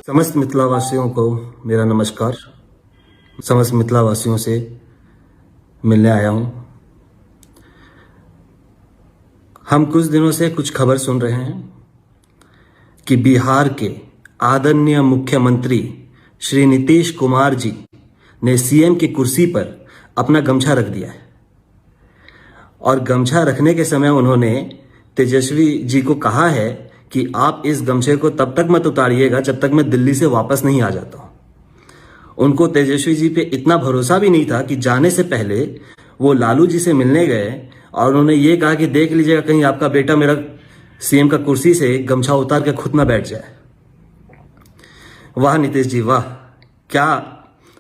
समस्त मिथिला वासियों को मेरा नमस्कार। समस्त मिथिला वासियों से मिलने आया हूं। हम कुछ दिनों से कुछ खबर सुन रहे हैं कि बिहार के आदरणीय मुख्यमंत्री श्री नीतीश कुमार जी ने सीएम की कुर्सी पर अपना गमछा रख दिया है और गमछा रखने के समय उन्होंने तेजस्वी जी को कहा है कि आप इस गमछे को तब तक मत उतारिएगा जब तक मैं दिल्ली से वापस नहीं आ जाता हूं। उनको तेजस्वी जी पे इतना भरोसा भी नहीं था कि जाने से पहले वो लालू जी से मिलने गए और उन्होंने ये कहा कि देख लीजिएगा कहीं आपका बेटा मेरा सीएम का कुर्सी से गमछा उतार के खुद ना बैठ जाए। वाह नीतीश जी वाह, क्या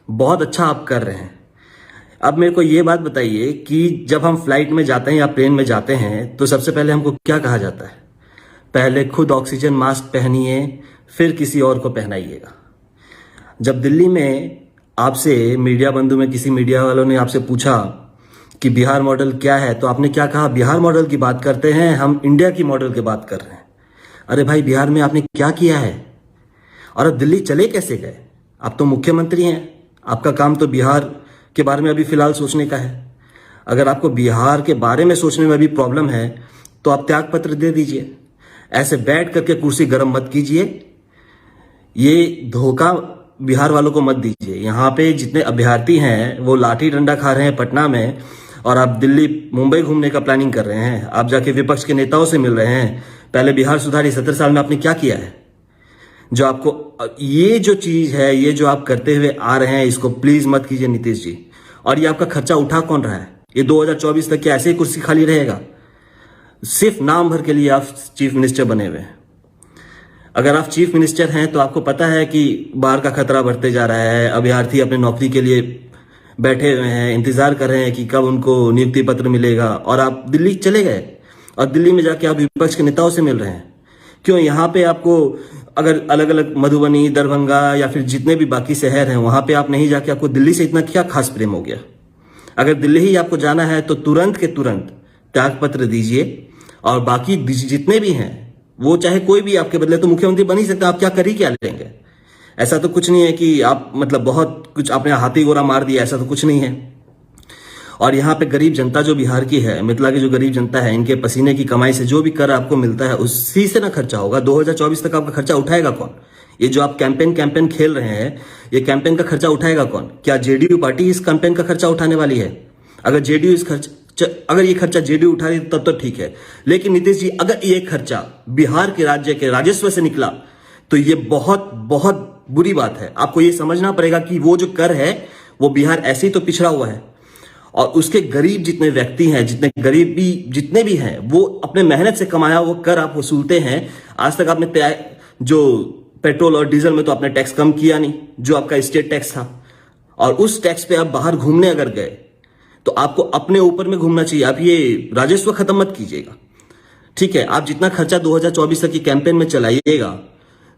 बहुत अच्छा आप कर रहे हैं। अब मेरे को ये बात बताइए कि जब हम फ्लाइट में जाते हैं या प्लेन में जाते हैं तो सबसे पहले हमको क्या कहा जाता है? पहले खुद ऑक्सीजन मास्क पहनिए, फिर किसी और को पहनाइएगा। जब दिल्ली में आपसे मीडिया बंधु में किसी मीडिया वालों ने आपसे पूछा कि बिहार मॉडल क्या है, तो आपने क्या कहा? बिहार मॉडल की बात करते हैं, हम इंडिया की मॉडल की बात कर रहे हैं। अरे भाई, बिहार में आपने क्या किया है और अब दिल्ली चले कैसे गए? आप तो मुख्यमंत्री हैं, आपका काम तो बिहार के बारे में अभी फिलहाल सोचने का है। अगर आपको बिहार के बारे में सोचने में भी प्रॉब्लम है तो आप त्याग पत्र दे दीजिए। ऐसे बैठ करके कुर्सी गर्म मत कीजिए, ये धोखा बिहार वालों को मत दीजिए। यहाँ पे जितने अभ्यर्थी हैं वो लाठी डंडा खा रहे हैं पटना में और आप दिल्ली मुंबई घूमने का प्लानिंग कर रहे हैं। आप जाके विपक्ष के नेताओं से मिल रहे हैं। पहले बिहार सुधारी 17 साल में आपने क्या किया है? जो आपको ये जो चीज है, ये जो आप करते हुए आ रहे हैं, इसको प्लीज मत कीजिए नीतीश जी। और ये आपका खर्चा उठा कौन रहा है? ये 2024 तक क्या ऐसे ही कुर्सी खाली रहेगा? सिर्फ नाम भर के लिए आप चीफ मिनिस्टर बने हुए हैं। अगर आप चीफ मिनिस्टर हैं तो आपको पता है कि बाढ़ का खतरा बढ़ते जा रहा है। अभ्यर्थी अपने नौकरी के लिए बैठे हुए हैं, इंतजार कर रहे हैं कि कब उनको नियुक्ति पत्र मिलेगा, और आप दिल्ली चले गए और दिल्ली में जाके आप विपक्ष के नेताओं से मिल रहे हैं। क्यों? यहाँ पे आपको अगर अलग अलग मधुबनी, दरभंगा या फिर जितने भी बाकी शहर हैं वहां पे आप नहीं जाके आपको दिल्ली से इतना क्या खास प्रेम हो गया? अगर दिल्ली ही आपको जाना है तो तुरंत के तुरंत त्याग पत्र दीजिए और बाकी जितने भी हैं वो चाहे कोई भी आपके बदले तो मुख्यमंत्री बन ही सकता है। आप क्या कर ही क्या लेंगे? ऐसा तो कुछ नहीं है कि आप मतलब बहुत कुछ आपने हाथी गोरा मार दिया, ऐसा तो कुछ नहीं है। और यहाँ पे गरीब जनता जो बिहार की है, मिथिला की जो गरीब जनता है, इनके पसीने की कमाई से जो भी कर आपको मिलता है उसी से ना खर्चा होगा। 2024 तक आपका खर्चा उठाएगा कौन? ये जो आप कैंपेन खेल रहे हैं, ये कैंपेन का खर्चा उठाएगा कौन? क्या जेडीयू पार्टी इस कैंपेन का खर्चा उठाने वाली है? अगर जेडीयू अगर ये खर्चा जेडीयू उठा रही तब तो ठीक है, लेकिन नीतीश जी अगर ये खर्चा बिहार के राज्य के राजस्व से निकला तो ये बहुत बहुत बुरी बात है। आपको ये समझना पड़ेगा कि वो जो कर है वो बिहार ऐसे ही तो पिछड़ा हुआ है और उसके गरीब जितने व्यक्ति हैं, जितने भी हैं, वो अपने मेहनत से कमाया वो कर आप वसूलते हैं। आज तक आपने जो पेट्रोल और डीजल में तो आपने टैक्स कम किया नहीं, जो आपका स्टेट टैक्स था, और उस टैक्स पे आप बाहर घूमने अगर गए तो आपको अपने ऊपर में घूमना चाहिए। आप ये राजस्व खत्म मत कीजिएगा, ठीक है? आप जितना खर्चा 2024 तक की कैंपेन में चलाइएगा,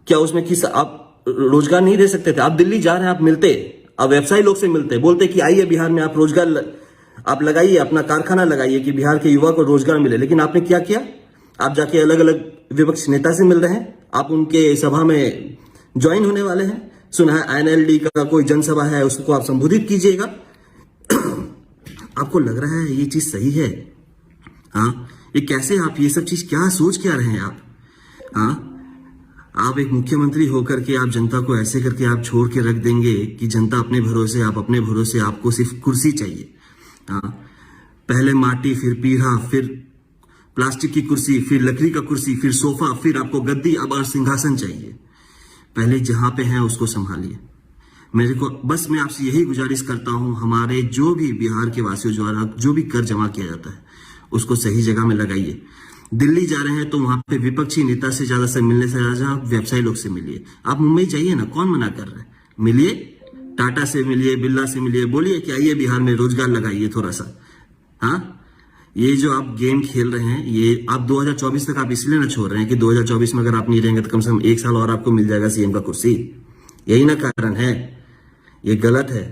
क्या उसमें किस आप रोजगार नहीं दे सकते थे? आप दिल्ली जा रहे हैं, आप मिलते, आप व्यवसायी लोग से मिलते, बोलते कि आइए बिहार में आप रोजगार आप लगाइए, अपना कारखाना लगाइए कि बिहार के युवा को रोजगार मिले। लेकिन आपने क्या किया? आप जाके अलग अलग विपक्ष नेता से मिल रहे हैं, आप उनके सभा में ज्वाइन होने वाले हैं। सुना है एनएलडी का कोई जनसभा है, उसको आप संबोधित कीजिएगा। आपको लग रहा है ये चीज सही है? हाँ, ये कैसे आप ये सब चीज क्या सोच क्या रहे हैं आप? हाँ, आप एक मुख्यमंत्री होकर के आप जनता को ऐसे करके आप छोड़ के रख देंगे कि जनता अपने भरोसे, आप अपने भरोसे, आपको सिर्फ कुर्सी चाहिए। हाँ, पहले माटी, फिर पीढ़ा, फिर प्लास्टिक की कुर्सी, फिर लकड़ी का कुर्सी, फिर सोफा, फिर आपको गद्दी, अब और सिंहासन चाहिए। पहले जहां पे है उसको संभालिए। मेरे को बस मैं आपसे यही गुजारिश करता हूं, हमारे जो भी बिहार के वासियों द्वारा जो भी कर जमा किया जाता है उसको सही जगह में लगाइए। दिल्ली जा रहे हैं तो वहां पे विपक्षी नेता से ज्यादा से मिलने से ज्यादा व्यवसायी लोग से मिलिए। आप मुंबई जाइए ना, कौन मना कर रहा है? मिलिए, टाटा से मिलिए, बिरला से मिलिए, बोलिए कि आइए बिहार में रोजगार लगाइए थोड़ा सा। हाँ, ये जो आप गेम खेल रहे हैं ये आप 2024 तक आप इसलिए ना छोड़ रहे हैं कि 2024 में अगर आप नहीं रहेंगे तो कम से कम 1 साल और आपको मिल जाएगा सीएम का कुर्सी। यही ना कारण है? ये गलत है।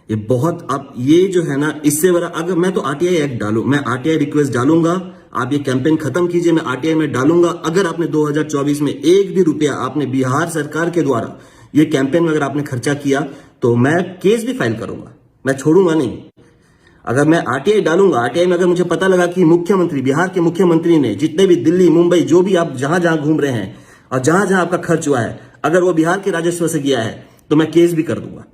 ये बहुत, अब ये जो है ना, इससे बड़ा अगर मैं तो आरटीआई एक्ट डालू, मैं आरटीआई रिक्वेस्ट डालूंगा आप ये कैंपेन खत्म कीजिए, मैं आरटीआई में डालूंगा। अगर आपने 2024 में एक भी रुपया आपने बिहार सरकार के द्वारा ये कैंपेन में अगर आपने खर्चा किया तो मैं केस भी फाइल करूंगा, मैं छोड़ूंगा नहीं। अगर मैं आरटीआई डालूंगा, आरटीआई में अगर मुझे पता लगा कि मुख्यमंत्री, बिहार के मुख्यमंत्री ने जितने भी दिल्ली, मुंबई, जो भी आप जहां जहां घूम रहे हैं और जहां जहां आपका खर्च हुआ है, अगर वो बिहार के राजस्व से गया है तो मैं केस भी कर दूंगा।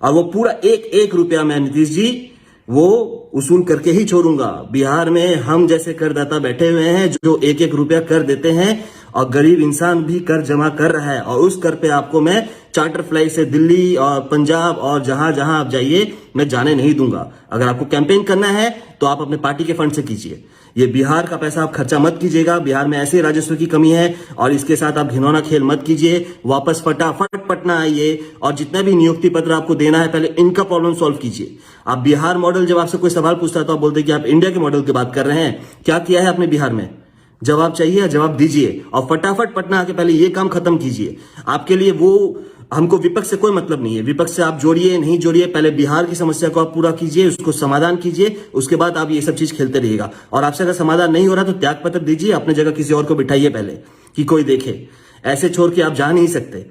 और वो पूरा एक एक रुपया मैं नीतीश जी वो उसूल करके ही छोड़ूंगा। बिहार में हम जैसे करदाता बैठे हुए हैं जो एक एक रुपया कर देते हैं और गरीब इंसान भी कर जमा कर रहा है, और उस कर पे आपको मैं चार्टर फ्लाइट से दिल्ली और पंजाब और जहां जहां आप जाइए मैं जाने नहीं दूंगा। अगर आपको कैंपेन करना है तो आप अपने पार्टी के फंड से कीजिए, ये बिहार का पैसा आप खर्चा मत कीजिएगा। बिहार में ऐसे राजस्व की कमी है और इसके साथ आप घिनौना खेल मत कीजिए। वापस फटाफट पटना आइए और जितना भी नियुक्ति पत्र आपको देना है पहले इनका प्रॉब्लम सॉल्व कीजिए। आप बिहार मॉडल, जब आपसे कोई सवाल पूछता है तो आप बोलते हैं कि आप इंडिया के मॉडल की बात कर रहे हैं। क्या किया है आपने बिहार में? जवाब चाहिए, जवाब दीजिए और फटाफट पटना आके पहले ये काम खत्म कीजिए। आपके लिए वो, हमको विपक्ष से कोई मतलब नहीं है, विपक्ष से आप जोड़िए नहीं जोड़िए, पहले बिहार की समस्या को आप पूरा कीजिए, उसको समाधान कीजिए, उसके बाद आप ये सब चीज खेलते रहिएगा। और आपसे अगर समाधान नहीं हो रहा तो त्याग पत्र दीजिए, अपने जगह किसी और को बिठाइए पहले कि कोई देखे। ऐसे छोड़ के आप जा नहीं सकते।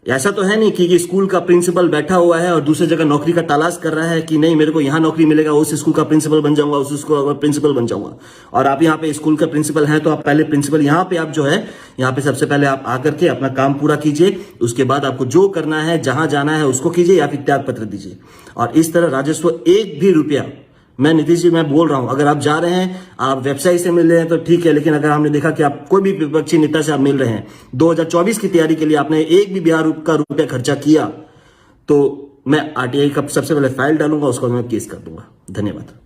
ऐसा तो है नहीं कि स्कूल का प्रिंसिपल बैठा हुआ है और दूसरी जगह नौकरी का तलाश कर रहा है कि नहीं मेरे को यहां नौकरी मिलेगा, उस स्कूल का प्रिंसिपल बन जाऊंगा, उस स्कूल का प्रिंसिपल बन जाऊंगा। और आप यहाँ पे स्कूल का प्रिंसिपल हैं तो आप पहले प्रिंसिपल यहाँ पे आप जो है, यहाँ पे सबसे पहले आप आकर के अपना काम पूरा कीजिए, उसके बाद आपको जो करना है, जहां जाना है उसको कीजिए या फिर त्याग पत्र दीजिए। और इस तरह राजस्व एक भी रुपया, मैं नीतीश जी मैं बोल रहा हूं, अगर आप जा रहे हैं, आप वेबसाइट से मिल रहे हैं तो ठीक है, लेकिन अगर हमने देखा कि आप कोई भी विपक्षी नेता से आप मिल रहे हैं, 2024 की तैयारी के लिए आपने एक भी बिहार का रुपया खर्चा किया तो मैं आरटीआई का सबसे पहले फाइल डालूंगा, उसको मैं केस कर दूंगा। धन्यवाद।